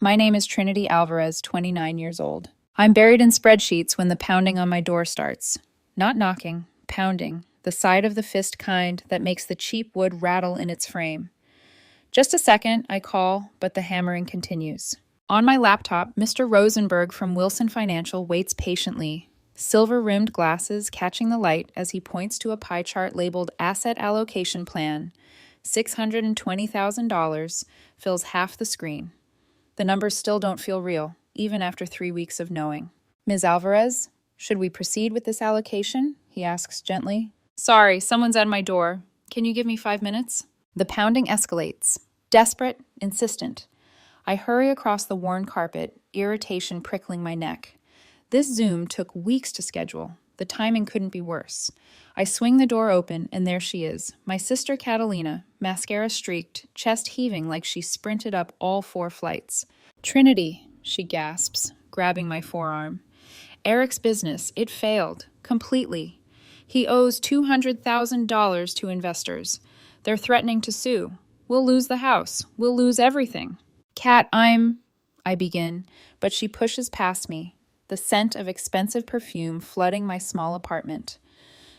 My name is Trinity Alvarez, 29 years old. I'm buried in spreadsheets when the pounding on my door starts. Not knocking, pounding, the side of the fist kind that makes the cheap wood rattle in its frame. Just a second, I call, but the hammering continues. On my laptop, Mr. Rosenberg from Wilson Financial waits patiently, silver-rimmed glasses catching the light as he points to a pie chart labeled Asset Allocation Plan. $620,000 fills half the screen. The numbers still don't feel real, even after 3 weeks of knowing. Ms. Alvarez, should we proceed with this allocation? He asks gently. Sorry, someone's at my door. Can you give me 5 minutes? The pounding escalates. Desperate, insistent. I hurry across the worn carpet, irritation prickling my neck. This Zoom took weeks to schedule. The timing couldn't be worse. I swing the door open, and there she is, my sister Catalina, mascara streaked, chest heaving like she sprinted up all 4 flights. Trinity, she gasps, grabbing my forearm. Eric's business, it failed. Completely. He owes $200,000 to investors. They're threatening to sue. We'll lose the house. We'll lose everything. Kat, I begin, but she pushes past me, the scent of expensive perfume flooding my small apartment.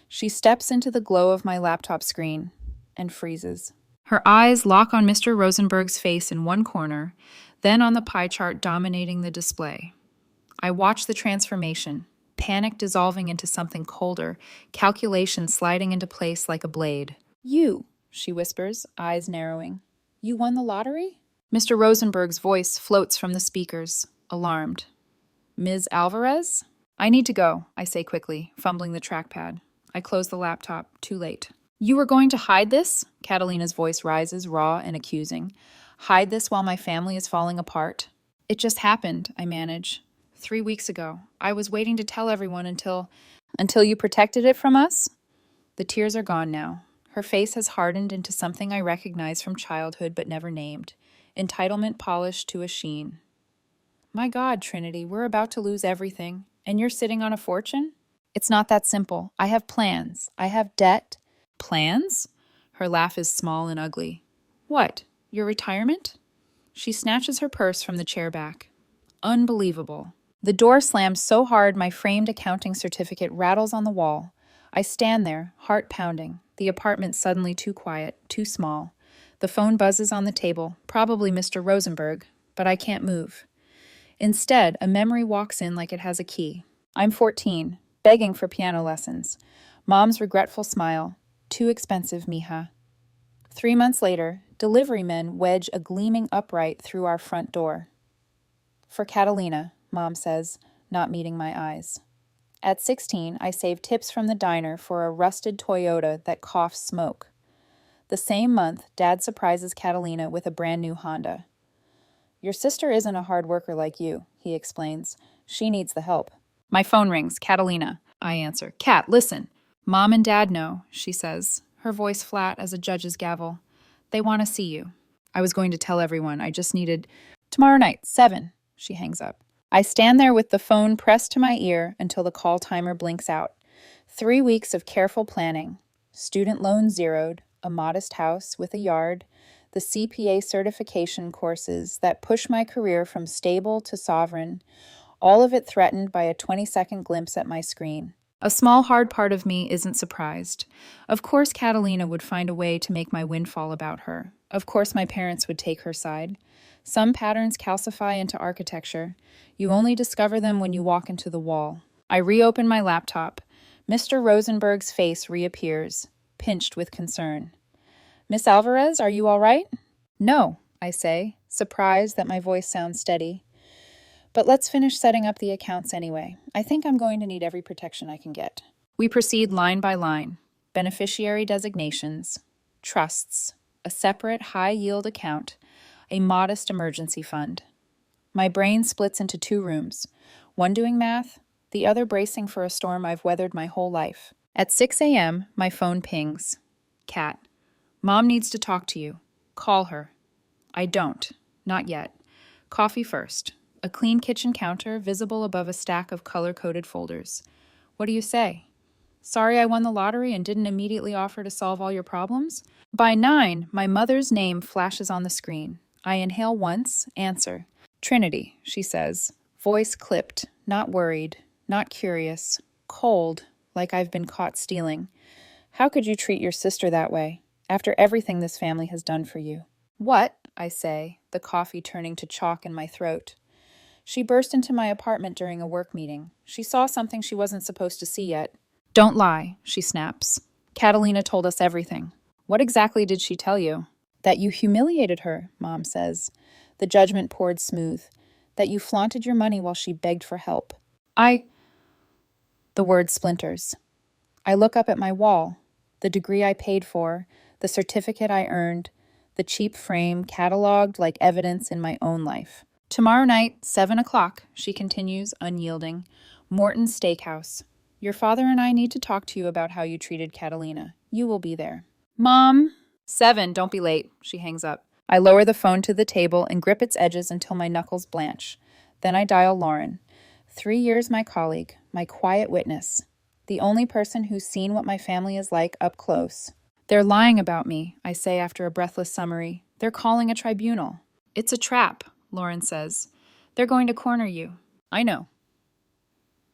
She steps into the glow of my laptop screen and freezes. Her eyes lock on Mr. Rosenberg's face in one corner, then on the pie chart dominating the display. I watch the transformation, panic dissolving into something colder, calculation sliding into place like a blade. You, she whispers, eyes narrowing. You won the lottery? Mr. Rosenberg's voice floats from the speakers, alarmed. Ms. Alvarez? I need to go, I say quickly, fumbling the trackpad. I close the laptop, too late. You were going to hide this? Catalina's voice rises, raw and accusing. Hide this while my family is falling apart? It just happened, I manage. 3 weeks ago. I was waiting to tell everyone until you protected it from us? The tears are gone now. Her face has hardened into something I recognize from childhood but never named. Entitlement polished to a sheen. My God, Trinity, we're about to lose everything, and you're sitting on a fortune? It's not that simple. I have plans. I have debt. Plans? Her laugh is small and ugly. What? Your retirement? She snatches her purse from the chair back. Unbelievable. The door slams so hard my framed accounting certificate rattles on the wall. I stand there, heart pounding, the apartment suddenly too quiet, too small. The phone buzzes on the table, probably Mr. Rosenberg, but I can't move. Instead, a memory walks in like it has a key. I'm 14, begging for piano lessons. Mom's regretful smile. Too expensive, mija. 3 months later, delivery men wedge a gleaming upright through our front door. For Catalina, Mom says, not meeting my eyes. At 16, I save tips from the diner for a rusted Toyota that coughs smoke. The same month, Dad surprises Catalina with a brand new Honda. Your sister isn't a hard worker like you, he explains. She needs the help. My phone rings. Catalina. I answer. Kat, listen. Mom and Dad know, she says, her voice flat as a judge's gavel. They want to see you. I was going to tell everyone. I just needed... Tomorrow night, 7. She hangs up. I stand there with the phone pressed to my ear until the call timer blinks out. 3 weeks of careful planning. Student loans zeroed, a modest house with a yard, the CPA certification courses that push my career from stable to sovereign, all of it threatened by a 20-second glimpse at my screen. A small hard part of me isn't surprised. Of course Catalina would find a way to make my windfall about her. Of course my parents would take her side. Some patterns calcify into architecture. You only discover them when you walk into the wall. I reopen my laptop. Mr. Rosenberg's face reappears, pinched with concern. Miss Alvarez, are you all right? No, I say, surprised that my voice sounds steady. But let's finish setting up the accounts anyway. I think I'm going to need every protection I can get. We proceed line by line. Beneficiary designations, trusts, a separate high-yield account, a modest emergency fund. My brain splits into 2 rooms, one doing math, the other bracing for a storm I've weathered my whole life. At 6 a.m., my phone pings. Kat, Mom needs to talk to you. Call her. I don't. Not yet. Coffee first. A clean kitchen counter visible above a stack of color-coded folders. What do you say? Sorry I won the lottery and didn't immediately offer to solve all your problems? By 9, my mother's name flashes on the screen. I inhale once, answer. Trinity, she says, voice clipped, not worried, not curious, cold, like I've been caught stealing. How could you treat your sister that way, after everything this family has done for you? What? I say, the coffee turning to chalk in my throat. She burst into my apartment during a work meeting. She saw something she wasn't supposed to see yet. Don't lie, she snaps. Catalina told us everything. What exactly did she tell you? That you humiliated her, Mom says. The judgment poured smooth. That you flaunted your money while she begged for help. The word splinters. I look up at my wall. The degree I paid for, the certificate I earned, the cheap frame cataloged like evidence in my own life. Tomorrow night, 7 o'clock, she continues, unyielding. Morton's Steakhouse. Your father and I need to talk to you about how you treated Catalina. You will be there. Mom! 7, don't be late, she hangs up. I lower the phone to the table and grip its edges until my knuckles blanch. Then I dial Lauren. 3 years my colleague, my quiet witness. The only person who's seen what my family is like up close. They're lying about me, I say after a breathless summary. They're calling a tribunal. It's a trap, Lauren says. They're going to corner you. I know.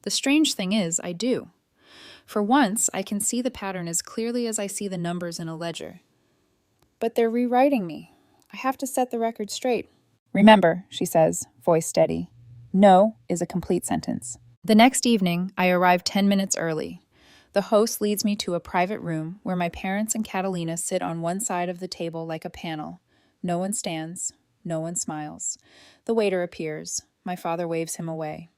The strange thing is, I do. For once, I can see the pattern as clearly as I see the numbers in a ledger. But they're rewriting me. I have to set the record straight. Remember, she says, voice steady. No is a complete sentence. The next evening, I arrive 10 minutes early. The host leads me to a private room where my parents and Catalina sit on one side of the table like a panel. No one stands. No one smiles. The waiter appears. My father waves him away.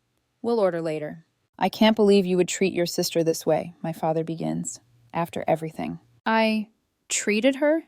We'll order later. I can't believe you would treat your sister this way, my father begins, after everything. I treated her?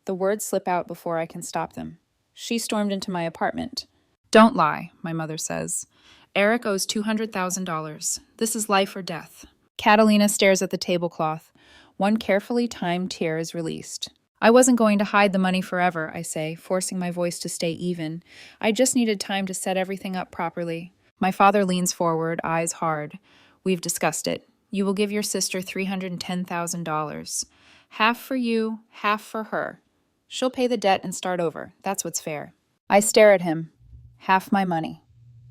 The words slip out before I can stop them. She stormed into my apartment. Don't lie, my mother says. Eric owes $200,000. This is life or death. Catalina stares at the tablecloth. One carefully timed tear is released. I wasn't going to hide the money forever, I say, forcing my voice to stay even. I just needed time to set everything up properly. My father leans forward, eyes hard. We've discussed it. You will give your sister $310,000. Half for you, half for her. She'll pay the debt and start over. That's what's fair. I stare at him. Half my money.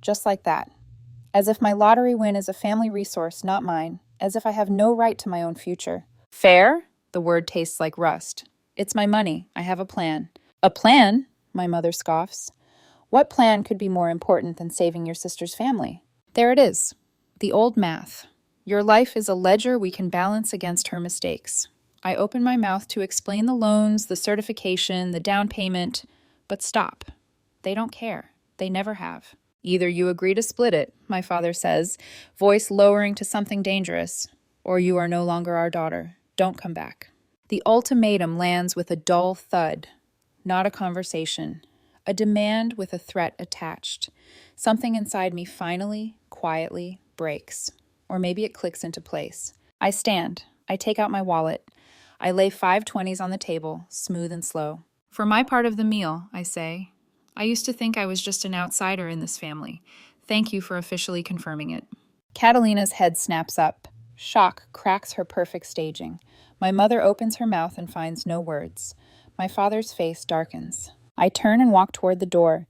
Just like that. As if my lottery win is a family resource, not mine. As if I have no right to my own future. Fair? The word tastes like rust. It's my money. I have a plan. A plan? My mother scoffs. What plan could be more important than saving your sister's family? There it is. The old math. Your life is a ledger we can balance against her mistakes. I open my mouth to explain the loans, the certification, the down payment, but stop. They don't care. They never have. Either you agree to split it, my father says, voice lowering to something dangerous, or you are no longer our daughter. Don't come back. The ultimatum lands with a dull thud. Not a conversation. A demand with a threat attached. Something inside me finally, quietly, breaks. Or maybe it clicks into place. I stand. I take out my wallet. I lay 5 20s on the table, smooth and slow. For my part of the meal, I say. I used to think I was just an outsider in this family. Thank you for officially confirming it. Catalina's head snaps up. Shock cracks her perfect staging. My mother opens her mouth and finds no words. My father's face darkens. I turn and walk toward the door.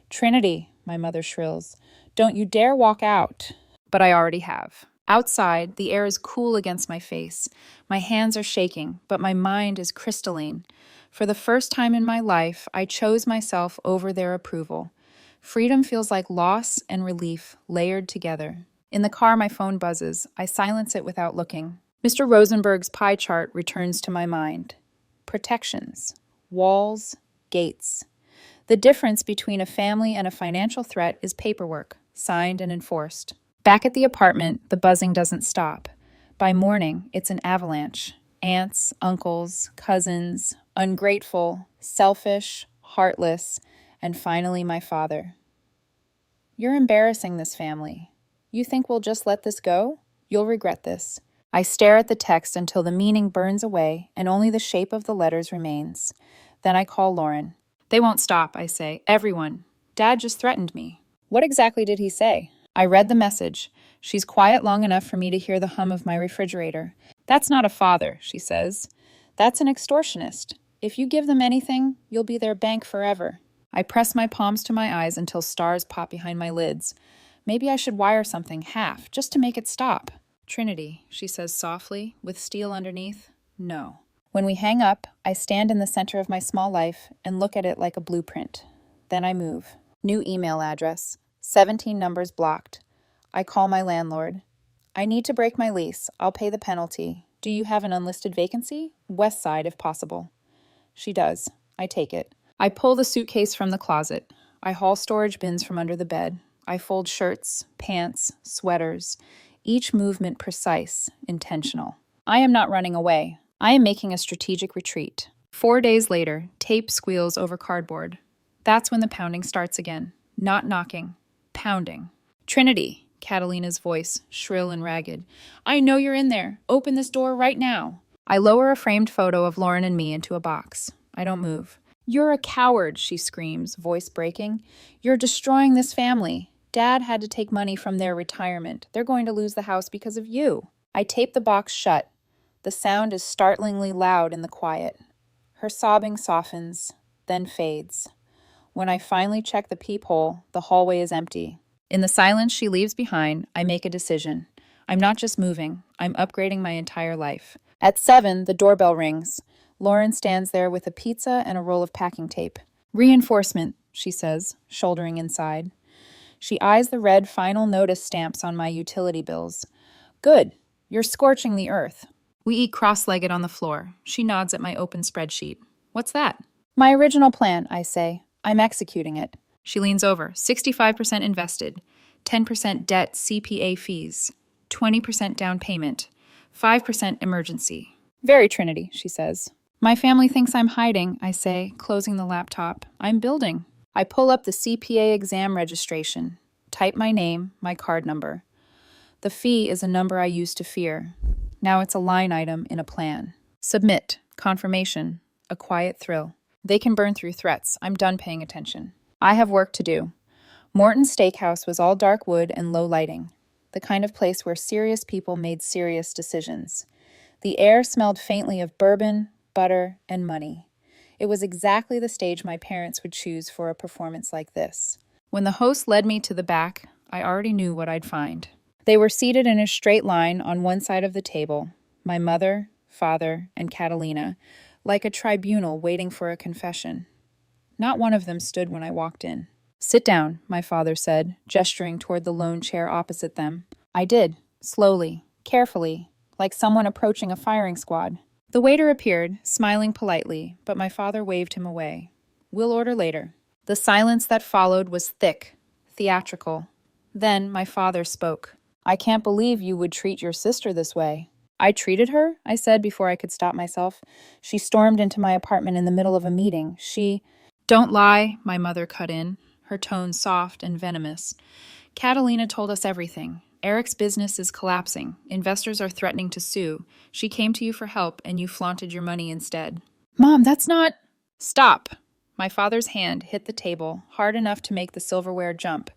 Trinity, my mother shrills. Don't you dare walk out. But I already have. Outside, the air is cool against my face. My hands are shaking, but my mind is crystalline. For the first time in my life, I chose myself over their approval. Freedom feels like loss and relief layered together. In the car, my phone buzzes. I silence it without looking. Mr. Rosenberg's pie chart returns to my mind. Protections. Walls. Gates. The difference between a family and a financial threat is paperwork, signed and enforced. Back at the apartment, the buzzing doesn't stop. By morning, it's an avalanche. Aunts, uncles, cousins, ungrateful, selfish, heartless, and finally my father. You're embarrassing this family. You think we'll just let this go? You'll regret this. I stare at the text until the meaning burns away and only the shape of the letters remains. Then I call Lauren. They won't stop, I say. Everyone. Dad just threatened me. What exactly did he say? I read the message. She's quiet long enough for me to hear the hum of my refrigerator. That's not a father, she says. That's an extortionist. If you give them anything, you'll be their bank forever. I press my palms to my eyes until stars pop behind my lids. Maybe I should wire something half, just to make it stop. Trinity, she says softly, with steel underneath. No. When we hang up, I stand in the center of my small life and look at it like a blueprint. Then I move. New email address. 17 numbers blocked. I call my landlord. I need to break my lease. I'll pay the penalty. Do you have an unlisted vacancy? West side, if possible. She does. I take it. I pull the suitcase from the closet. I haul storage bins from under the bed. I fold shirts, pants, sweaters, each movement precise, intentional. I am not running away. I am making a strategic retreat. 4 days later, tape squeals over cardboard. That's when the pounding starts again. Not knocking. Pounding. Trinity, Catalina's voice, shrill and ragged. I know you're in there. Open this door right now. I lower a framed photo of Lauren and me into a box. I don't move. You're a coward, she screams, voice breaking. You're destroying this family. Dad had to take money from their retirement. They're going to lose the house because of you. I tape the box shut. The sound is startlingly loud in the quiet. Her sobbing softens, then fades. When I finally check the peephole, the hallway is empty. In the silence she leaves behind, I make a decision. I'm not just moving, I'm upgrading my entire life. At 7, the doorbell rings. Lauren stands there with a pizza and a roll of packing tape. Reinforcement, she says, shouldering inside. She eyes the red final notice stamps on my utility bills. Good, you're scorching the earth. We eat cross-legged on the floor. She nods at my open spreadsheet. What's that? My original plan, I say. I'm executing it. She leans over. 65% invested. 10% debt CPA fees. 20% down payment. 5% emergency. Very Trinity, she says. My family thinks I'm hiding, I say, closing the laptop. I'm building. I pull up the CPA exam registration. Type my name, my card number. The fee is a number I used to fear. Now it's a line item in a plan. Submit. Confirmation. A quiet thrill. They can burn through threats. I'm done paying attention. I have work to do. Morton's Steakhouse was all dark wood and low lighting, the kind of place where serious people made serious decisions. The air smelled faintly of bourbon, butter, and money. It was exactly the stage my parents would choose for a performance like this. When the host led me to the back, I already knew what I'd find. They were seated in a straight line on one side of the table, my mother, father, and Catalina, like a tribunal waiting for a confession. Not one of them stood when I walked in. Sit down, my father said, gesturing toward the lone chair opposite them. I did, slowly, carefully, like someone approaching a firing squad. The waiter appeared, smiling politely, but my father waved him away. We'll order later. The silence that followed was thick, theatrical. Then my father spoke. I can't believe you would treat your sister this way. I treated her, I said before I could stop myself. She stormed into my apartment in the middle of a meeting. Don't lie, my mother cut in, her tone soft and venomous. Catalina told us everything. Eric's business is collapsing. Investors are threatening to sue. She came to you for help, and you flaunted your money instead. Mom, that's not... Stop! My father's hand hit the table, hard enough to make the silverware jump.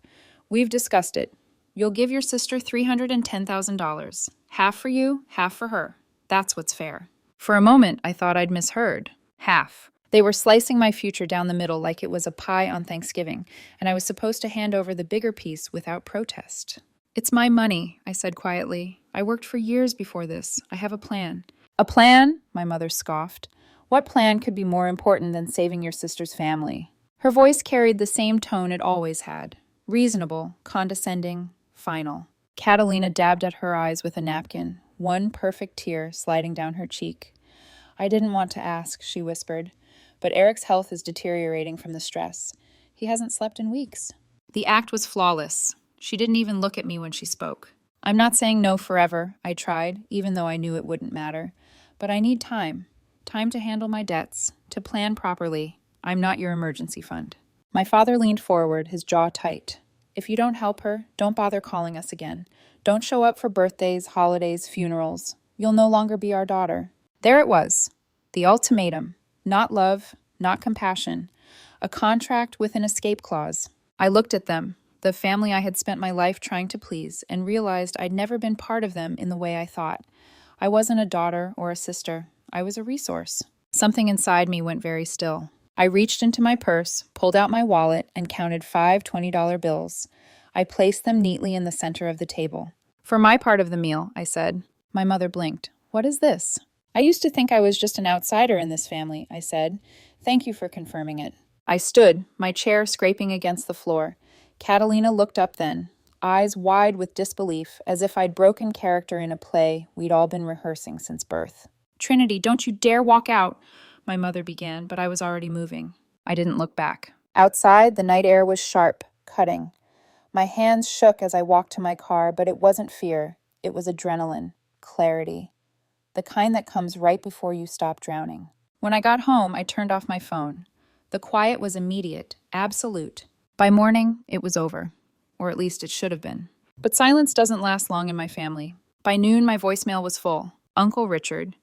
We've discussed it. You'll give your sister $310,000. Half for you, half for her. That's what's fair. For a moment, I thought I'd misheard. Half. They were slicing my future down the middle like it was a pie on Thanksgiving, and I was supposed to hand over the bigger piece without protest. It's my money, I said quietly. I worked for years before this. I have a plan. A plan? My mother scoffed. What plan could be more important than saving your sister's family? Her voice carried the same tone it always had. Reasonable, condescending, final. Catalina dabbed at her eyes with a napkin, one perfect tear sliding down her cheek. I didn't want to ask, she whispered, but Eric's health is deteriorating from the stress. He hasn't slept in weeks. The act was flawless. She didn't even look at me when she spoke. I'm not saying no forever, I tried, even though I knew it wouldn't matter. But I need time. Time to handle my debts, to plan properly. I'm not your emergency fund. My father leaned forward, his jaw tight. If you don't help her, don't bother calling us again. Don't show up for birthdays, holidays, funerals. You'll no longer be our daughter. There it was. The ultimatum. Not love, not compassion. A contract with an escape clause. I looked at them, the family I had spent my life trying to please, and realized I'd never been part of them in the way I thought. I wasn't a daughter or a sister. I was a resource. Something inside me went very still. I reached into my purse, pulled out my wallet, and counted 5 $20 bills. I placed them neatly in the center of the table. For my part of the meal, I said. My mother blinked. What is this? I used to think I was just an outsider in this family, I said. Thank you for confirming it. I stood, my chair scraping against the floor. Catalina looked up then, eyes wide with disbelief, as if I'd broken character in a play we'd all been rehearsing since birth. Trinity, don't you dare walk out, my mother began, but I was already moving. I didn't look back. Outside, the night air was sharp, cutting. My hands shook as I walked to my car, but it wasn't fear. It was adrenaline, clarity, the kind that comes right before you stop drowning. When I got home, I turned off my phone. The quiet was immediate, absolute. By morning, it was over. Or at least it should have been. But silence doesn't last long in my family. By noon, my voicemail was full. Uncle Richard.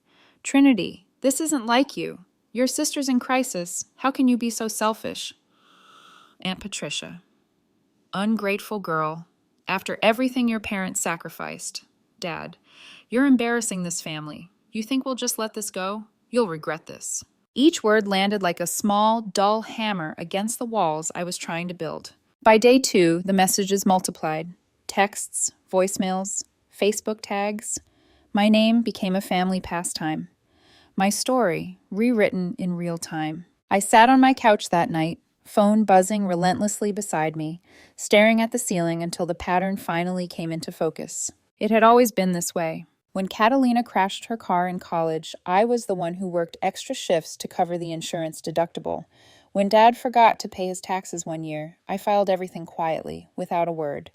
Trinity, this isn't like you. Your sister's in crisis. How can you be so selfish? Aunt Patricia. Ungrateful girl. After everything your parents sacrificed. Dad, you're embarrassing this family. You think we'll just let this go? You'll regret this. Each word landed like a small, dull hammer against the walls I was trying to build. By day 2, the messages multiplied. Texts, voicemails, Facebook tags. My name became a family pastime. My story, rewritten in real time. I sat on my couch that night, phone buzzing relentlessly beside me, staring at the ceiling until the pattern finally came into focus. It had always been this way. When Catalina crashed her car in college, I was the one who worked extra shifts to cover the insurance deductible. When Dad forgot to pay his taxes one year, I filed everything quietly, without a word.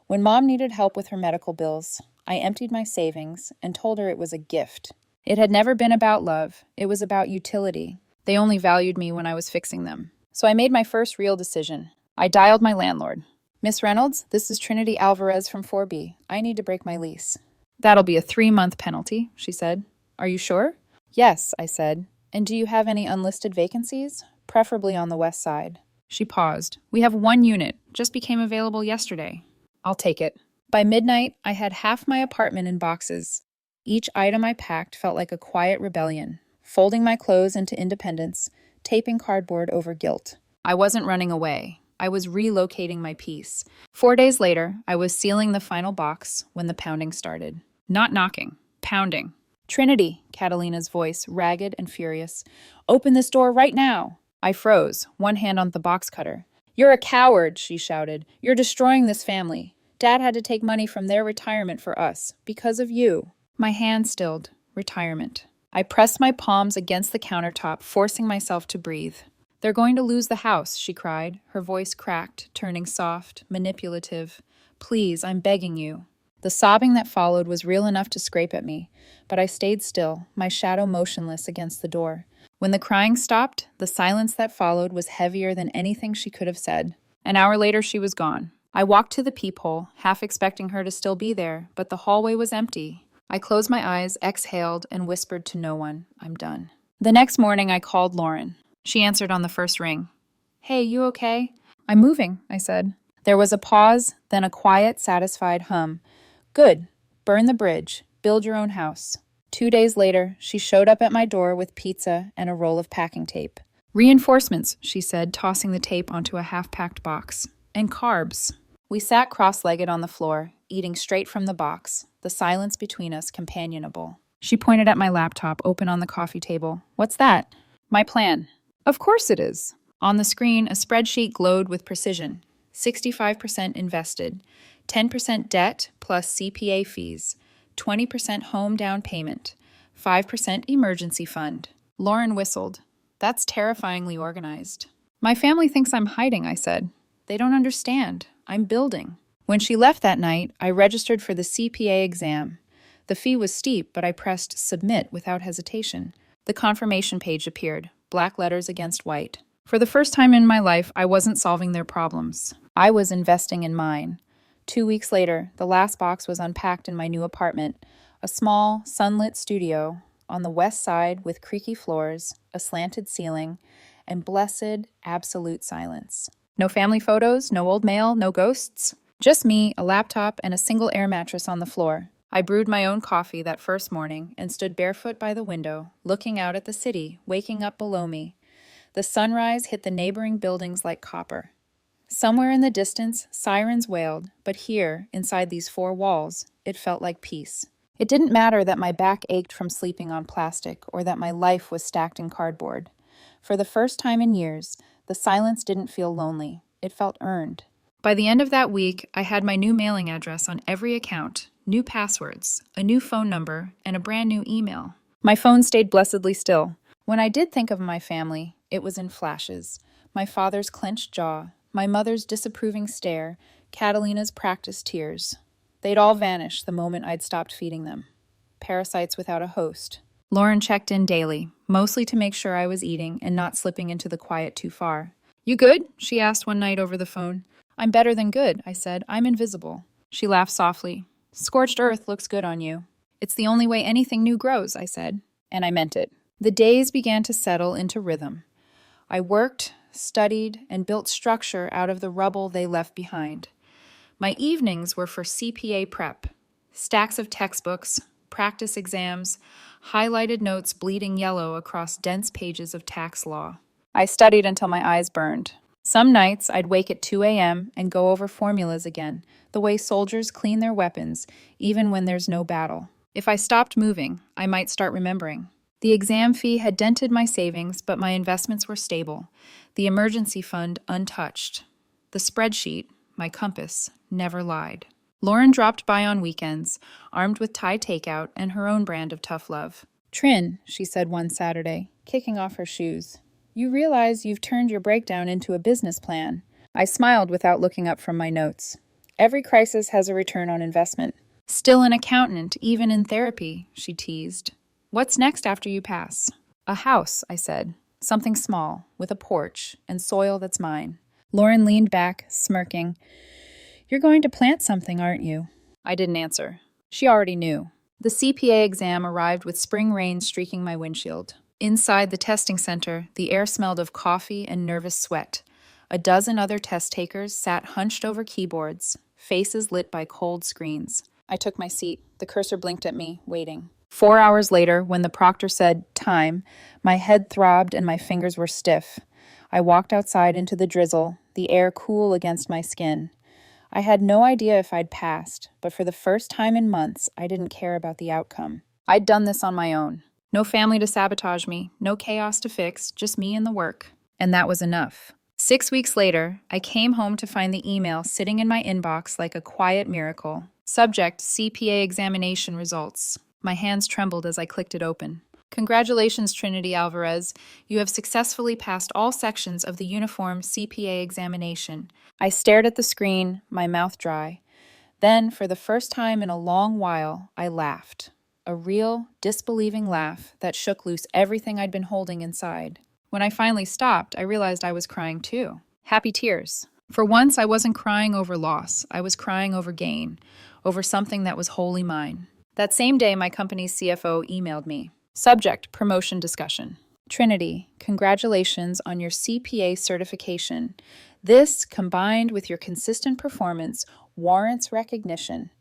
When Mom needed help with her medical bills, I emptied my savings and told her it was a gift. It had never been about love. It was about utility. They only valued me when I was fixing them. So I made my first real decision. I dialed my landlord. Miss Reynolds, this is Trinity Alvarez from 4B. I need to break my lease. That'll be a 3-month penalty, she said. Are you sure? Yes, I said. And do you have any unlisted vacancies? Preferably on the west side. She paused. We have 1 unit. Just became available yesterday. I'll take it. By midnight, I had half my apartment in boxes. Each item I packed felt like a quiet rebellion, folding my clothes into independence, taping cardboard over guilt. I wasn't running away. I was relocating my peace. 4 days later, I was sealing the final box when the pounding started. Not knocking, pounding. Trinity, Catalina's voice, ragged and furious. Open this door right now. I froze, one hand on the box cutter. You're a coward, she shouted. You're destroying this family. Dad had to take money from their retirement for us, because of you. My hand stilled. Retirement. I pressed my palms against the countertop, forcing myself to breathe. They're going to lose the house, she cried, her voice cracked, turning soft, manipulative. Please, I'm begging you. The sobbing that followed was real enough to scrape at me, but I stayed still, my shadow motionless against the door. When the crying stopped, the silence that followed was heavier than anything she could have said. An hour later, she was gone. I walked to the peephole, half expecting her to still be there, but the hallway was empty. I closed my eyes, exhaled, and whispered to no one, I'm done. The next morning, I called Lauren. She answered on the first ring. Hey, you okay? I'm moving, I said. There was a pause, then a quiet, satisfied hum. Good. Burn the bridge. Build your own house. 2 days later, she showed up at my door with pizza and a roll of packing tape. Reinforcements, she said, tossing the tape onto a half-packed box. And carbs. We sat cross-legged on the floor, eating straight from the box, the silence between us companionable. She pointed at my laptop, open on the coffee table. What's that? My plan. Of course it is. On the screen, a spreadsheet glowed with precision. 65% invested, 10% debt plus CPA fees, 20% home down payment, 5% emergency fund. Lauren whistled. That's terrifyingly organized. My family thinks I'm hiding, I said. They don't understand. I'm building. When she left that night, I registered for the CPA exam. The fee was steep, but I pressed submit without hesitation. The confirmation page appeared, black letters against white. For the first time in my life, I wasn't solving their problems. I was investing in mine. 2 weeks later, the last box was unpacked in my new apartment, a small, sunlit studio on the west side with creaky floors, a slanted ceiling, and blessed, absolute silence. No family photos, no old mail, no ghosts. Just me, a laptop, and a single air mattress on the floor. I brewed my own coffee that first morning and stood barefoot by the window, looking out at the city, waking up below me. The sunrise hit the neighboring buildings like copper. Somewhere in the distance, sirens wailed, but here, inside these four walls, it felt like peace. It didn't matter that my back ached from sleeping on plastic or that my life was stacked in cardboard. For the first time in years, the silence didn't feel lonely. It felt earned. By the end of that week, I had my new mailing address on every account, new passwords, a new phone number, and a brand new email. My phone stayed blessedly still. When I did think of my family, it was in flashes. My father's clenched jaw, my mother's disapproving stare, Catalina's practiced tears. They'd all vanish the moment I'd stopped feeding them. Parasites without a host. Lauren checked in daily, mostly to make sure I was eating and not slipping into the quiet too far. "You good?" she asked one night over the phone. "I'm better than good," I said. "I'm invisible." She laughed softly. "Scorched earth looks good on you." "It's the only way anything new grows," I said. And I meant it. The days began to settle into rhythm. I worked, studied, and built structure out of the rubble they left behind. My evenings were for CPA prep. Stacks of textbooks, practice exams, highlighted notes bleeding yellow across dense pages of tax law. I studied until my eyes burned. Some nights I'd wake at 2 a.m. and go over formulas again, the way soldiers clean their weapons, even when there's no battle. If I stopped moving, I might start remembering. The exam fee had dented my savings, but my investments were stable. The emergency fund untouched. The spreadsheet, my compass, never lied. Lauren dropped by on weekends, armed with Thai takeout and her own brand of tough love. "Trin," she said one Saturday, kicking off her shoes, "you realize you've turned your breakdown into a business plan." I smiled without looking up from my notes. "Every crisis has a return on investment." "Still an accountant, even in therapy," she teased. "What's next after you pass?" "A house," I said. "Something small, with a porch, and soil that's mine." Lauren leaned back, smirking. "You're going to plant something, aren't you?" I didn't answer. She already knew. The CPA exam arrived with spring rain streaking my windshield. Inside the testing center, the air smelled of coffee and nervous sweat. A dozen other test takers sat hunched over keyboards, faces lit by cold screens. I took my seat. The cursor blinked at me, waiting. 4 hours later, when the proctor said, "Time," my head throbbed and my fingers were stiff. I walked outside into the drizzle, the air cool against my skin. I had no idea if I'd passed, but for the first time in months, I didn't care about the outcome. I'd done this on my own. No family to sabotage me, no chaos to fix, just me and the work. And that was enough. 6 weeks later, I came home to find the email sitting in my inbox like a quiet miracle. Subject: CPA examination results. My hands trembled as I clicked it open. "Congratulations, Trinity Alvarez. You have successfully passed all sections of the uniform CPA examination." I stared at the screen, my mouth dry. Then, for the first time in a long while, I laughed. A real, disbelieving laugh that shook loose everything I'd been holding inside. When I finally stopped, I realized I was crying too. Happy tears. For once, I wasn't crying over loss. I was crying over gain, over something that was wholly mine. That same day, my company's CFO emailed me. Subject: promotion discussion. "Trinity, congratulations on your CPA certification. This, combined with your consistent performance, warrants recognition.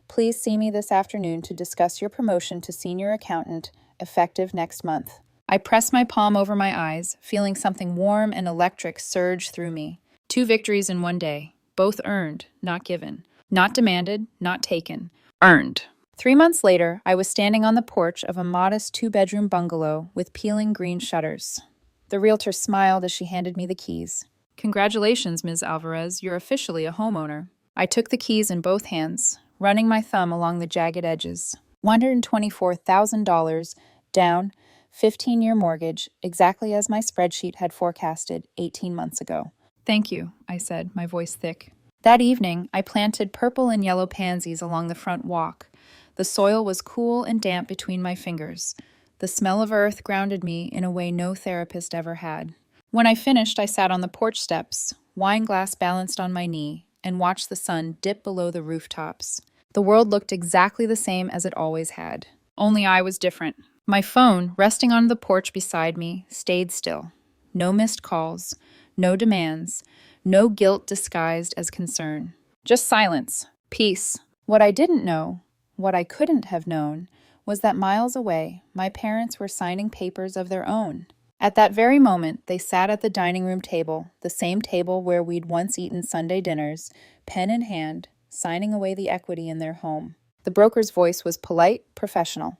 Please see me this afternoon to discuss your promotion to senior accountant, effective next month." I pressed my palm over my eyes, feeling something warm and electric surge through me. 2 victories in one day, both earned, not given. Not demanded, not taken. Earned. 3 months later, I was standing on the porch of a modest 2-bedroom bungalow with peeling green shutters. The realtor smiled as she handed me the keys. "Congratulations, Ms. Alvarez, you're officially a homeowner." I took the keys in both hands, running my thumb along the jagged edges. $124,000, down, 15-year mortgage, exactly as my spreadsheet had forecasted 18 months ago. "Thank you," I said, my voice thick. That evening, I planted purple and yellow pansies along the front walk. The soil was cool and damp between my fingers. The smell of earth grounded me in a way no therapist ever had. When I finished, I sat on the porch steps, wine glass balanced on my knee, and watched the sun dip below the rooftops. The world looked exactly the same as it always had. Only I was different. My phone, resting on the porch beside me, stayed still. No missed calls, no demands, no guilt disguised as concern. Just silence, peace. What I didn't know, what I couldn't have known, was that miles away, my parents were signing papers of their own. At that very moment, they sat at the dining room table, the same table where we'd once eaten Sunday dinners, pen in hand, signing away the equity in their home. The broker's voice was polite, professional.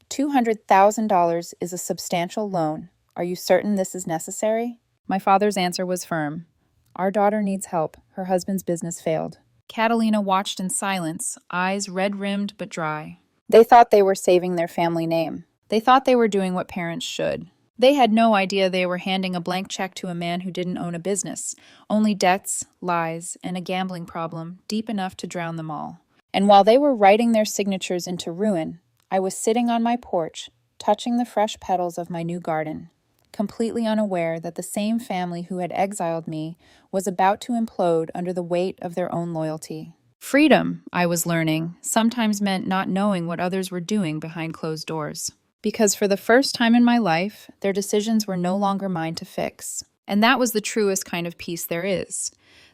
$200,000 is a substantial loan. Are you certain this is necessary? My father's answer was firm. Our daughter needs help. Her husband's business failed. Catalina watched in silence, eyes red-rimmed but dry. They thought they were saving their family name. They thought they were doing what parents should. They had no idea they were handing a blank check to a man who didn't own a business, only debts, lies, and a gambling problem deep enough to drown them all. And while they were writing their signatures into ruin, I was sitting on my porch, touching the fresh petals of my new garden, completely unaware that the same family who had exiled me was about to implode under the weight of their own loyalty. Freedom, I was learning, sometimes meant not knowing what others were doing behind closed doors. Because for the first time in my life, their decisions were no longer mine to fix. And that was the truest kind of peace there is.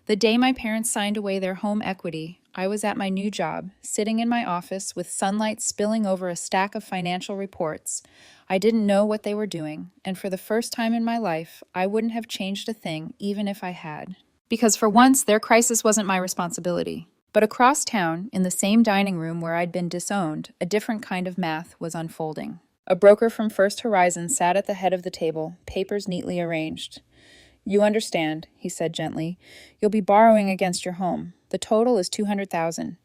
The day my parents signed away their home equity, I was at my new job, sitting in my office with sunlight spilling over a stack of financial reports. I didn't know what they were doing, and for the first time in my life, I wouldn't have changed a thing even if I had. Because for once, their crisis wasn't my responsibility. But across town, in the same dining room where I'd been disowned, a different kind of math was unfolding. A broker from First Horizon sat at the head of the table, papers neatly arranged. You understand, he said gently. You'll be borrowing against your home. The total is $200,000.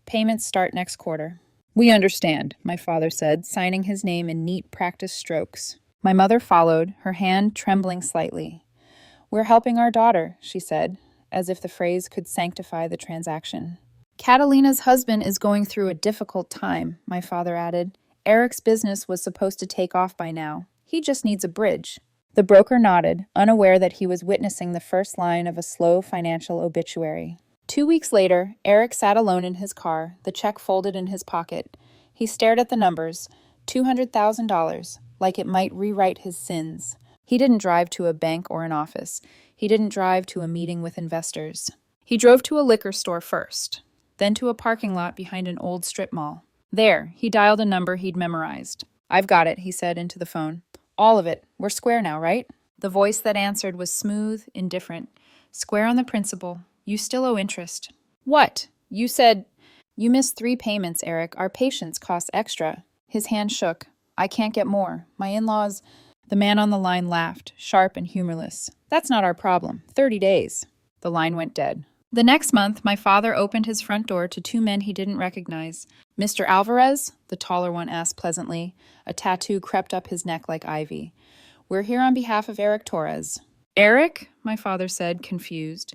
Payments start next quarter. We understand, my father said, signing his name in neat practice strokes. My mother followed, her hand trembling slightly. We're helping our daughter, she said, as if the phrase could sanctify the transaction. Catalina's husband is going through a difficult time, my father added. Eric's business was supposed to take off by now. He just needs a bridge. The broker nodded, unaware that he was witnessing the first line of a slow financial obituary. 2 weeks later, Eric sat alone in his car, the check folded in his pocket. He stared at the numbers, $200,000, like it might rewrite his sins. He didn't drive to a bank or an office. He didn't drive to a meeting with investors. He drove to a liquor store first, then to a parking lot behind an old strip mall. There, he dialed a number he'd memorized. I've got it, he said into the phone. All of it. We're square now, right? The voice that answered was smooth, indifferent. Square on the principle. You still owe interest. What? You said... You missed 3 payments, Eric. Our patience costs extra. His hand shook. I can't get more. My in-laws... The man on the line laughed, sharp and humorless. That's not our problem. 30 days. The line went dead. The next month, my father opened his front door to 2 men he didn't recognize. Mr. Alvarez? The taller one asked pleasantly. A tattoo crept up his neck like ivy. We're here on behalf of Eric Torres. Eric? My father said, confused.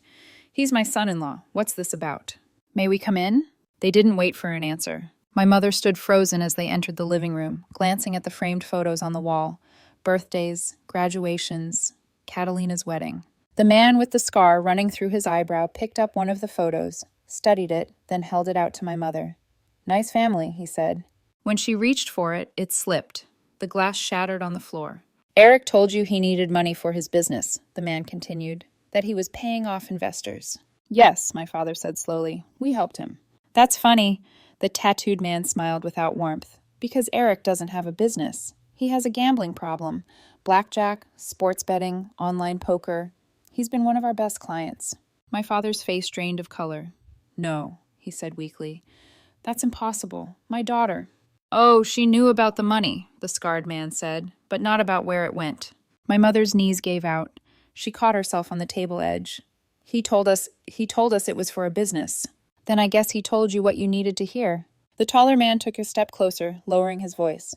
He's my son-in-law. What's this about? May we come in? They didn't wait for an answer. My mother stood frozen as they entered the living room, glancing at the framed photos on the wall. Birthdays, graduations, Catalina's wedding. The man with the scar running through his eyebrow picked up one of the photos, studied it, then held it out to my mother. Nice family, he said. When she reached for it, it slipped. The glass shattered on the floor. Eric told you he needed money for his business, the man continued, that he was paying off investors. Yes, my father said slowly. We helped him. That's funny. The tattooed man smiled without warmth. Because Eric doesn't have a business. He has a gambling problem. Blackjack, sports betting, online poker. He's been one of our best clients. My father's face drained of color. No, he said weakly. That's impossible. My daughter. Oh, she knew about the money, the scarred man said, but not about where it went. My mother's knees gave out. She caught herself on the table edge. He told us it was for a business. Then I guess he told you what you needed to hear. The taller man took a step closer, lowering his voice.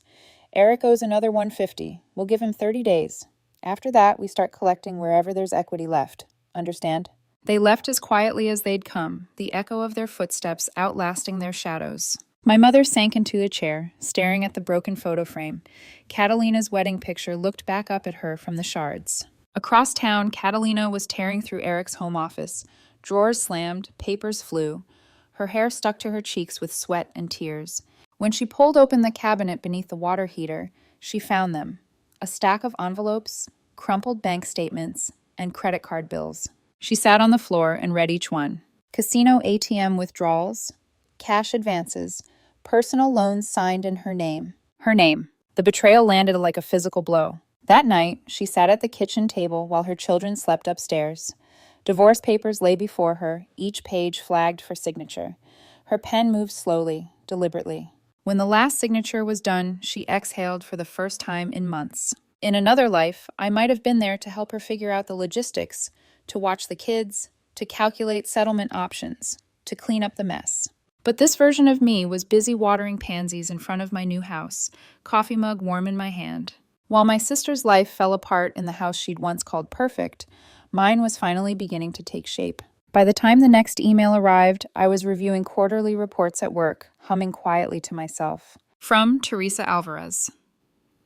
Eric owes another $150. We'll give him 30 days. After that, we start collecting wherever there's equity left. Understand? They left as quietly as they'd come, the echo of their footsteps outlasting their shadows. My mother sank into a chair, staring at the broken photo frame. Catalina's wedding picture looked back up at her from the shards. Across town, Catalina was tearing through Eric's home office. Drawers slammed, papers flew. Her hair stuck to her cheeks with sweat and tears. When she pulled open the cabinet beneath the water heater, she found them. A stack of envelopes, crumpled bank statements, and credit card bills. She sat on the floor and read each one. Casino ATM withdrawals, cash advances, personal loans signed in her name. Her name. The betrayal landed like a physical blow. That night, she sat at the kitchen table while her children slept upstairs. Divorce papers lay before her, each page flagged for signature. Her pen moved slowly, deliberately. When the last signature was done, she exhaled for the first time in months. In another life, I might have been there to help her figure out the logistics, to watch the kids, to calculate settlement options, to clean up the mess. But this version of me was busy watering pansies in front of my new house, coffee mug warm in my hand. While my sister's life fell apart in the house she'd once called perfect, mine was finally beginning to take shape. By the time the next email arrived, I was reviewing quarterly reports at work, humming quietly to myself. From Teresa Alvarez.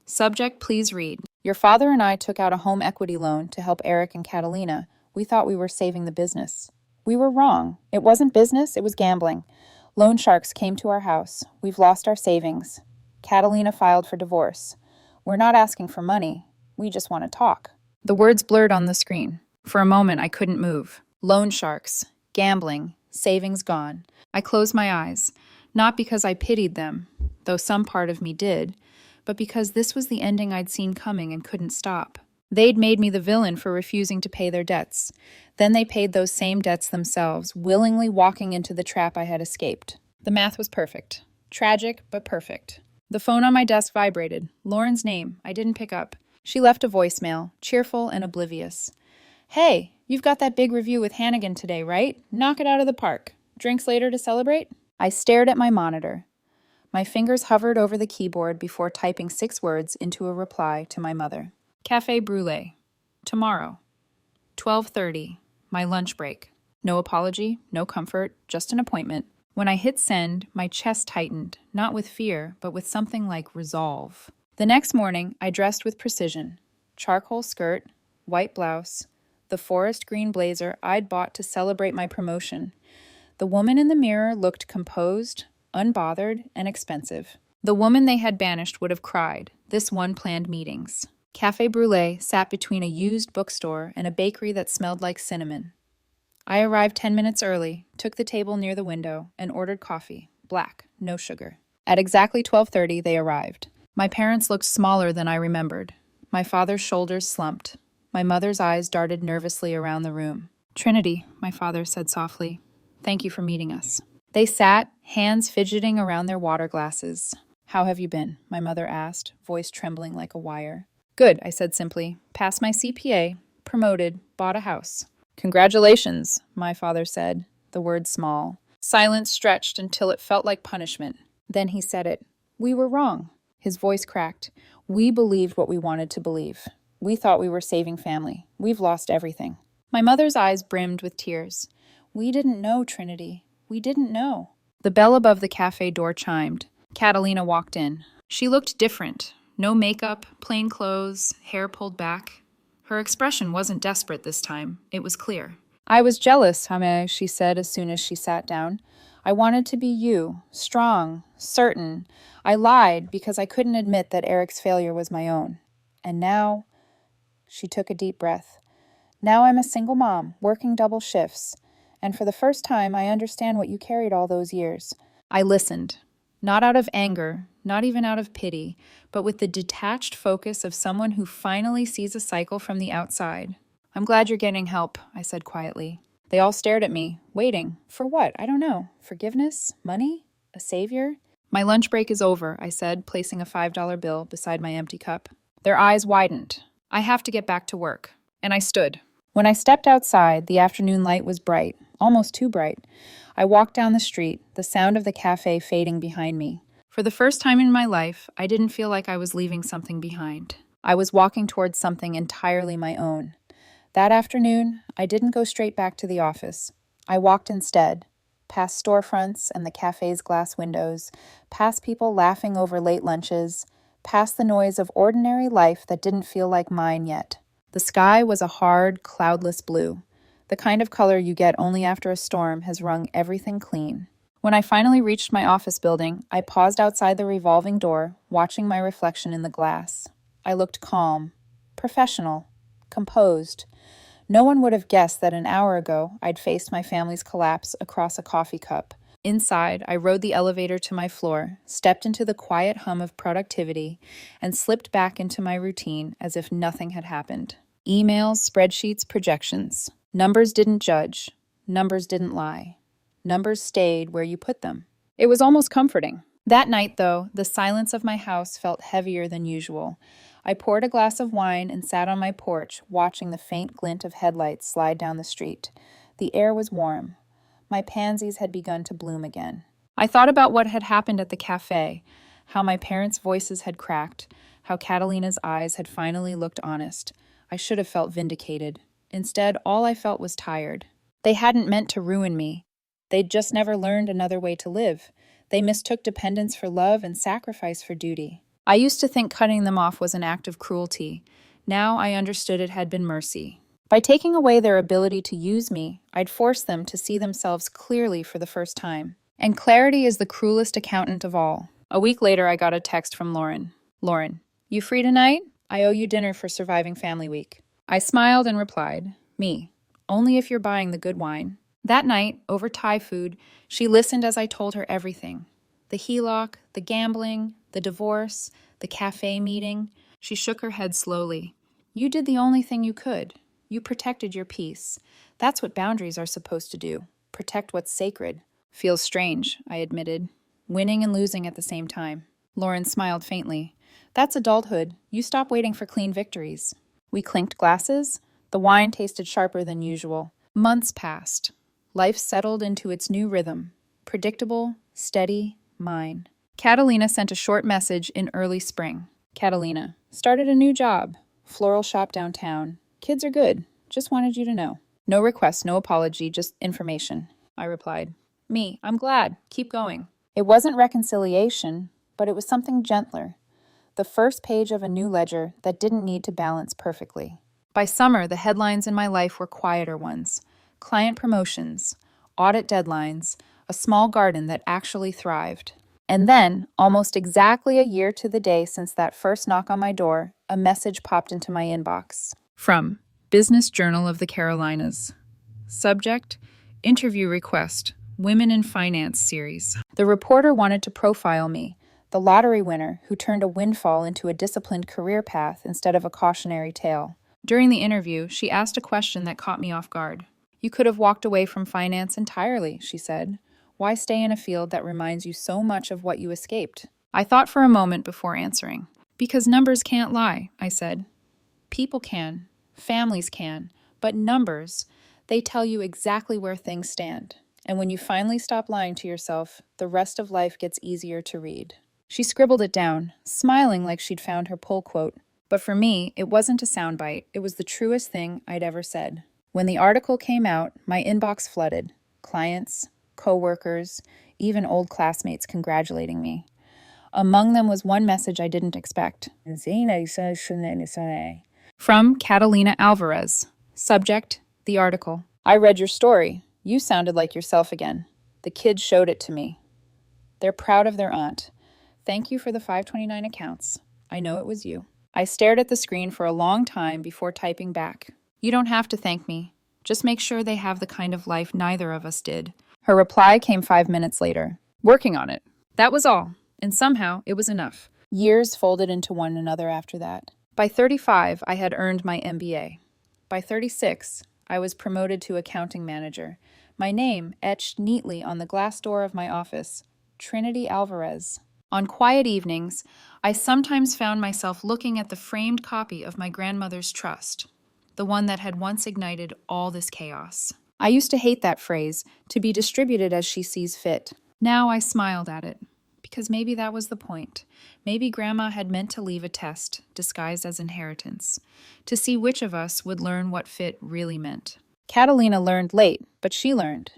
Subject, please read. Your father and I took out a home equity loan to help Eric and Catalina. We thought we were saving the business. We were wrong. It wasn't business, it was gambling. Loan sharks came to our house. We've lost our savings. Catalina filed for divorce. We're not asking for money. We just want to talk. The words blurred on the screen. For a moment, I couldn't move. Loan sharks, gambling, savings gone. I closed my eyes, not because I pitied them, though some part of me did, but because this was the ending I'd seen coming and couldn't stop. They'd made me the villain for refusing to pay their debts. Then they paid those same debts themselves, willingly walking into the trap I had escaped. The math was perfect. Tragic, but perfect. The phone on my desk vibrated. Lauren's name. I didn't pick up. She left a voicemail, cheerful and oblivious. Hey, you've got that big review with Hannigan today, right? Knock it out of the park. Drinks later to celebrate? I stared at my monitor. My fingers hovered over the keyboard before typing 6 words into a reply to my mother. Café Brûlée. Tomorrow. 12:30. My lunch break. No apology, no comfort, just an appointment. When I hit send, my chest tightened, not with fear, but with something like resolve. The next morning, I dressed with precision. Charcoal skirt, white blouse, the forest green blazer I'd bought to celebrate my promotion. The woman in the mirror looked composed, unbothered, and expensive. The woman they had banished would have cried. This one planned meetings. Café Brûlée sat between a used bookstore and a bakery that smelled like cinnamon. I arrived 10 minutes early, took the table near the window, and ordered coffee, black, no sugar. At exactly 12:30, they arrived. My parents looked smaller than I remembered. My father's shoulders slumped. My mother's eyes darted nervously around the room. Trinity, my father said softly, thank you for meeting us. They sat, hands fidgeting around their water glasses. How have you been? My mother asked, voice trembling like a wire. Good, I said simply. Passed my CPA, promoted, bought a house. Congratulations, my father said, the word small. Silence stretched until it felt like punishment. Then he said it. We were wrong. His voice cracked. We believed what we wanted to believe. We thought we were saving family. We've lost everything. My mother's eyes brimmed with tears. We didn't know, Trinity. We didn't know. The bell above the cafe door chimed. Catalina walked in. She looked different. No makeup, plain clothes, hair pulled back. Her expression wasn't desperate this time. It was clear. I was jealous, Hame, she said as soon as she sat down. I wanted to be you, strong, certain. I lied because I couldn't admit that Eric's failure was my own. And now, she took a deep breath. Now I'm a single mom, working double shifts. And for the first time, I understand what you carried all those years. I listened. Not out of anger, not even out of pity, but with the detached focus of someone who finally sees a cycle from the outside. I'm glad you're getting help, I said quietly. They all stared at me, waiting. For what? I don't know. Forgiveness? Money? A savior? My lunch break is over, I said, placing a $5 bill beside my empty cup. Their eyes widened. I have to get back to work. And I stood. When I stepped outside, the afternoon light was bright, almost too bright. I walked down the street, the sound of the cafe fading behind me. For the first time in my life, I didn't feel like I was leaving something behind. I was walking towards something entirely my own. That afternoon, I didn't go straight back to the office. I walked instead, past storefronts and the cafe's glass windows, past people laughing over late lunches, past the noise of ordinary life that didn't feel like mine yet. The sky was a hard, cloudless blue, the kind of color you get only after a storm has wrung everything clean. When I finally reached my office building, I paused outside the revolving door, watching my reflection in the glass. I looked calm, professional, composed. No one would have guessed that an hour ago I'd faced my family's collapse across a coffee cup, Inside, I rode the elevator to my floor, stepped into the quiet hum of productivity, and slipped back into my routine as if nothing had happened. Emails, spreadsheets, projections. Numbers didn't judge. Numbers didn't lie. Numbers stayed where you put them. It was almost comforting. That night, though, the silence of my house felt heavier than usual. I poured a glass of wine and sat on my porch, watching the faint glint of headlights slide down the street. The air was warm. My pansies had begun to bloom again. I thought about what had happened at the cafe, how my parents' voices had cracked, how Catalina's eyes had finally looked honest. I should have felt vindicated. Instead, all I felt was tired. They hadn't meant to ruin me. They'd just never learned another way to live. They mistook dependence for love and sacrifice for duty. I used to think cutting them off was an act of cruelty. Now I understood it had been mercy. By taking away their ability to use me, I'd force them to see themselves clearly for the first time. And clarity is the cruelest accountant of all. A week later, I got a text from Lauren. Lauren, you free tonight? I owe you dinner for surviving family week. I smiled and replied, me, only if you're buying the good wine. That night, over Thai food, she listened as I told her everything. The HELOC, the gambling, the divorce, the cafe meeting. She shook her head slowly. You did the only thing you could. You protected your peace. That's what boundaries are supposed to do. Protect what's sacred. Feels strange, I admitted. Winning and losing at the same time. Lauren smiled faintly. That's adulthood. You stop waiting for clean victories. We clinked glasses. The wine tasted sharper than usual. Months passed. Life settled into its new rhythm. Predictable, steady, mine. Catalina sent a short message in early spring. Catalina, started a new job. Floral shop downtown. Kids are good. Just wanted you to know. No request, no apology, just information. I replied. Me, I'm glad. Keep going. It wasn't reconciliation, but it was something gentler. The first page of a new ledger that didn't need to balance perfectly. By summer, the headlines in my life were quieter ones. Client promotions, audit deadlines, a small garden that actually thrived. And then, almost exactly a year to the day since that first knock on my door, a message popped into my inbox. From Business Journal of the Carolinas. Subject, interview request, Women in Finance series. The reporter wanted to profile me, the lottery winner who turned a windfall into a disciplined career path instead of a cautionary tale. During the interview, she asked a question that caught me off guard. You could have walked away from finance entirely, she said. Why stay in a field that reminds you so much of what you escaped? I thought for a moment before answering. Because numbers can't lie, I said. People can, families can, but numbers, they tell you exactly where things stand. And when you finally stop lying to yourself, the rest of life gets easier to read. She scribbled it down, smiling like she'd found her pull quote. But for me, it wasn't a soundbite. It was the truest thing I'd ever said. When the article came out, my inbox flooded. Clients, coworkers, even old classmates congratulating me. Among them was one message I didn't expect. From Catalina Alvarez. Subject, the article. I read your story. You sounded like yourself again. The kids showed it to me. They're proud of their aunt. Thank you for the 529 accounts. I know it was you. I stared at the screen for a long time before typing back. You don't have to thank me. Just make sure they have the kind of life neither of us did. Her reply came 5 minutes later. Working on it. That was all. And somehow it was enough. Years folded into one another after that. By 35, I had earned my MBA. By 36, I was promoted to accounting manager. My name etched neatly on the glass door of my office, Trinity Alvarez. On quiet evenings, I sometimes found myself looking at the framed copy of my grandmother's trust, the one that had once ignited all this chaos. I used to hate that phrase, to be distributed as she sees fit. Now I smiled at it, because maybe that was the point. Maybe Grandma had meant to leave a test, disguised as inheritance, to see which of us would learn what fit really meant. Catalina learned late, but she learned.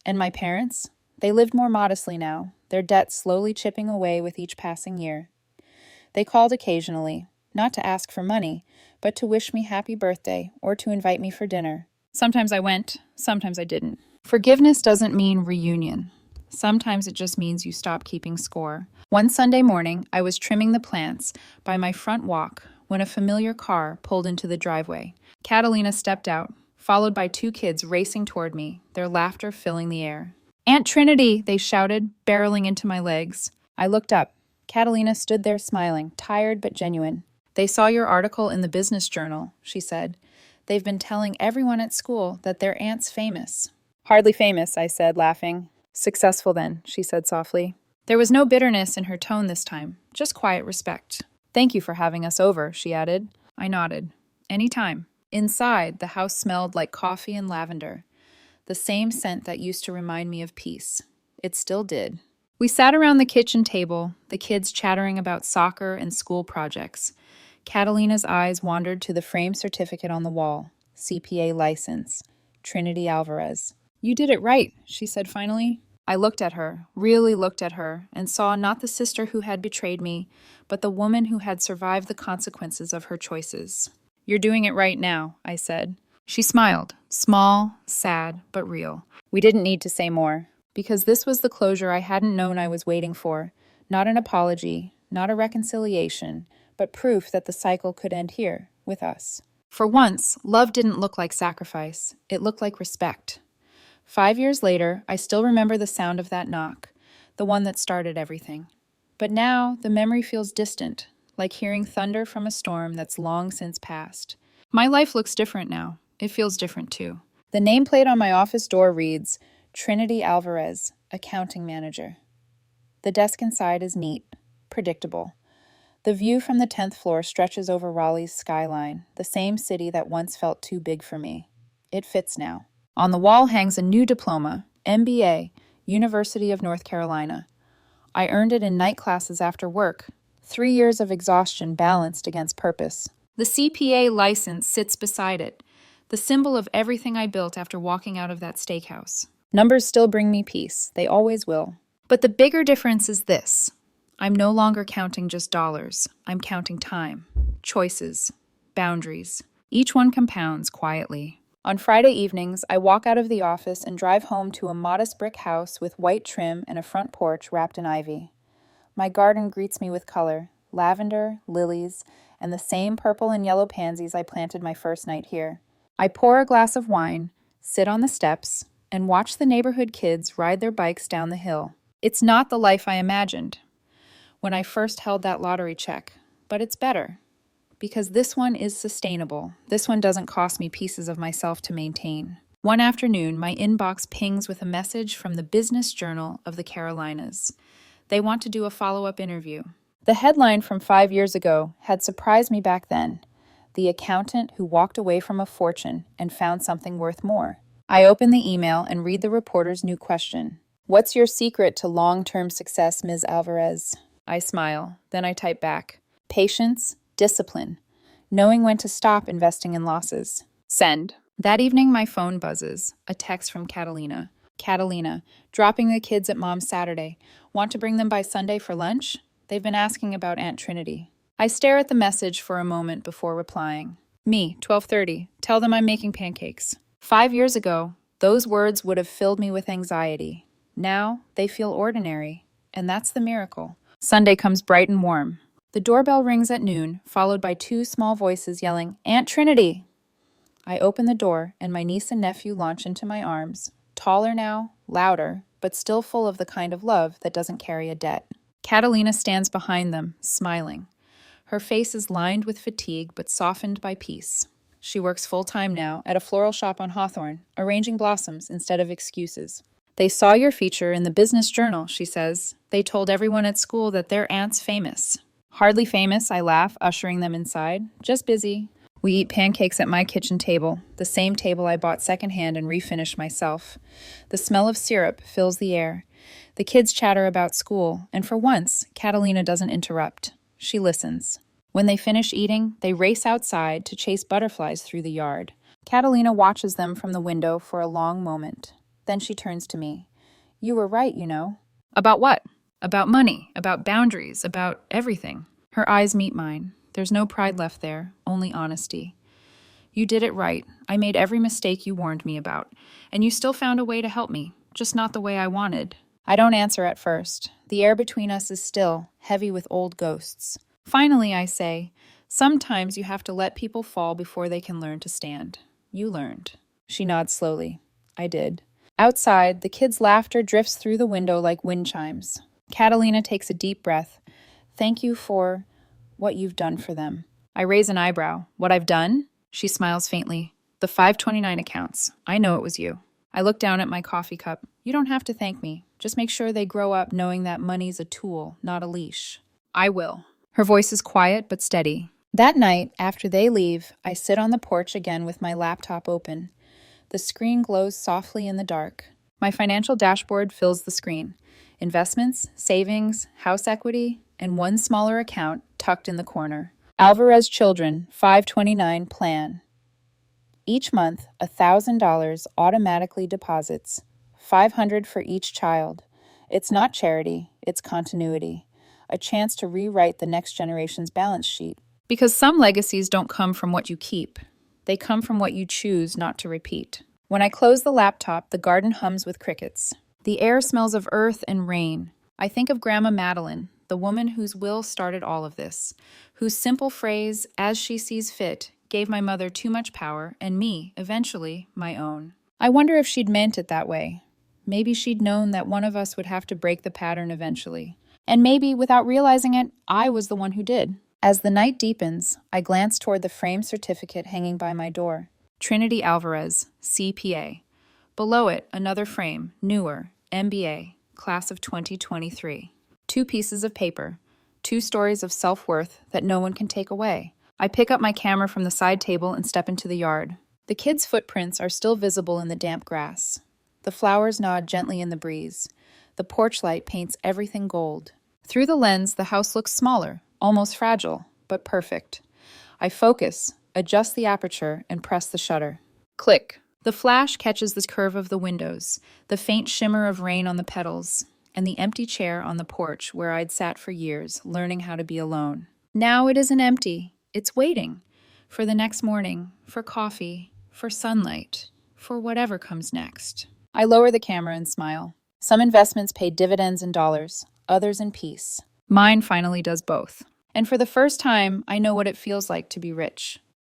And my parents? They lived more modestly now, their debts slowly chipping away with each passing year. They called occasionally, not to ask for money, but to wish me happy birthday or to invite me for dinner. Sometimes I went, sometimes I didn't. Forgiveness doesn't mean reunion. Sometimes it just means you stop keeping score. One Sunday morning, I was trimming the plants by my front walk when a familiar car pulled into the driveway. Catalina stepped out, followed by two kids racing toward me, their laughter filling the air. Aunt Trinity, they shouted, barreling into my legs. I looked up. Catalina stood there smiling, tired but genuine. They saw your article in the business journal, she said. They've been telling everyone at school that their aunt's famous. Hardly famous, I said, laughing. Successful then, she said softly. There was no bitterness in her tone this time, just quiet respect. Thank you for having us over, she added. I nodded. Any time. Inside, the house smelled like coffee and lavender, the same scent that used to remind me of peace. It still did. We sat around the kitchen table, the kids chattering about soccer and school projects. Catalina's eyes wandered to the framed certificate on the wall. CPA license. Trinity Alvarez. You did it right, she said finally. I looked at her, really looked at her, and saw not the sister who had betrayed me, but the woman who had survived the consequences of her choices. You're doing it right now, I said. She smiled, small, sad, but real. We didn't need to say more, because this was the closure I hadn't known I was waiting for. Not an apology, not a reconciliation, but proof that the cycle could end here, with us. For once, love didn't look like sacrifice. It looked like respect. 5 years later, I still remember the sound of that knock, the one that started everything. But now, the memory feels distant, like hearing thunder from a storm that's long since passed. My life looks different now. It feels different too. The nameplate on my office door reads, Trinity Alvarez, Accounting Manager. The desk inside is neat, predictable. The view from the 10th floor stretches over Raleigh's skyline, the same city that once felt too big for me. It fits now. On the wall hangs a new diploma, MBA, University of North Carolina. I earned it in night classes after work. 3 years of exhaustion balanced against purpose. The CPA license sits beside it, the symbol of everything I built after walking out of that steakhouse. Numbers still bring me peace. They always will. But the bigger difference is this. I'm no longer counting just dollars. I'm counting time, choices, boundaries. Each one compounds quietly. On Friday evenings, I walk out of the office and drive home to a modest brick house with white trim and a front porch wrapped in ivy. My garden greets me with color, lavender, lilies, and the same purple and yellow pansies I planted my first night here. I pour a glass of wine, sit on the steps, and watch the neighborhood kids ride their bikes down the hill. It's not the life I imagined when I first held that lottery check, but it's better. Because this one is sustainable. This one doesn't cost me pieces of myself to maintain. One afternoon, my inbox pings with a message from the Business Journal of the Carolinas. They want to do a follow-up interview. The headline from 5 years ago had surprised me back then. The accountant who walked away from a fortune and found something worth more. I open the email and read the reporter's new question. What's your secret to long-term success, Ms. Alvarez? I smile. Then I type back. Patience, discipline, knowing when to stop investing in losses. Send. That evening, my phone buzzes. A text from Catalina. Catalina, dropping the kids at Mom's Saturday. Want to bring them by Sunday for lunch? They've been asking about Aunt Trinity. I stare at the message for a moment before replying. Me, 12:30. Tell them I'm making pancakes. 5 years ago, those words would have filled me with anxiety. Now, they feel ordinary. And that's the miracle. Sunday comes bright and warm. The doorbell rings at noon, followed by 2 small voices yelling, Aunt Trinity! I open the door, and my niece and nephew launch into my arms. Taller now, louder, but still full of the kind of love that doesn't carry a debt. Catalina stands behind them, smiling. Her face is lined with fatigue, but softened by peace. She works full-time now at a floral shop on Hawthorne, arranging blossoms instead of excuses. They saw your feature in the Business Journal, she says. They told everyone at school that their aunt's famous. Hardly famous, I laugh, ushering them inside. Just busy. We eat pancakes at my kitchen table, the same table I bought secondhand and refinished myself. The smell of syrup fills the air. The kids chatter about school, and for once, Catalina doesn't interrupt. She listens. When they finish eating, they race outside to chase butterflies through the yard. Catalina watches them from the window for a long moment. Then she turns to me. You were right, you know. About what? About money, about boundaries, about everything. Her eyes meet mine. There's no pride left there, only honesty. You did it right. I made every mistake you warned me about. And you still found a way to help me, just not the way I wanted. I don't answer at first. The air between us is still, heavy with old ghosts. Finally, I say, sometimes you have to let people fall before they can learn to stand. You learned. She nods slowly. I did. Outside, the kids' laughter drifts through the window like wind chimes. Catalina takes a deep breath. Thank you for what you've done for them. I raise an eyebrow. What I've done? She smiles faintly. The 529 accounts. I know it was you. I look down at my coffee cup. You don't have to thank me. Just make sure they grow up knowing that money's a tool, not a leash. I will. Her voice is quiet but steady. That night, after they leave, I sit on the porch again with my laptop open. The screen glows softly in the dark. My financial dashboard fills the screen. Investments, savings, house equity, and one smaller account tucked in the corner. Alvarez Children 529 Plan. Each month, $1,000 automatically deposits, $500 for each child. It's not charity, it's continuity. A chance to rewrite the next generation's balance sheet. Because some legacies don't come from what you keep. They come from what you choose not to repeat. When I close the laptop, the garden hums with crickets. The air smells of earth and rain. I think of Grandma Madeline, the woman whose will started all of this, whose simple phrase, as she sees fit, gave my mother too much power and me, eventually, my own. I wonder if she'd meant it that way. Maybe she'd known that one of us would have to break the pattern eventually. And maybe, without realizing it, I was the one who did. As the night deepens, I glance toward the framed certificate hanging by my door. Trinity Alvarez, CPA. Below it, another frame, newer, MBA, class of 2023. 2 pieces of paper, 2 stories of self-worth that no one can take away. I pick up my camera from the side table and step into the yard. The kids' footprints are still visible in the damp grass. The flowers nod gently in the breeze. The porch light paints everything gold. Through the lens, the house looks smaller, almost fragile, but perfect. I focus, adjust the aperture, and press the shutter. Click. The flash catches the curve of the windows, the faint shimmer of rain on the petals, and the empty chair on the porch where I'd sat for years, learning how to be alone. Now it isn't empty. It's waiting. For the next morning, for coffee, for sunlight, for whatever comes next. I lower the camera and smile. Some investments pay dividends in dollars, others in peace. Mine finally does both. And for the first time, I know what it feels like to be rich.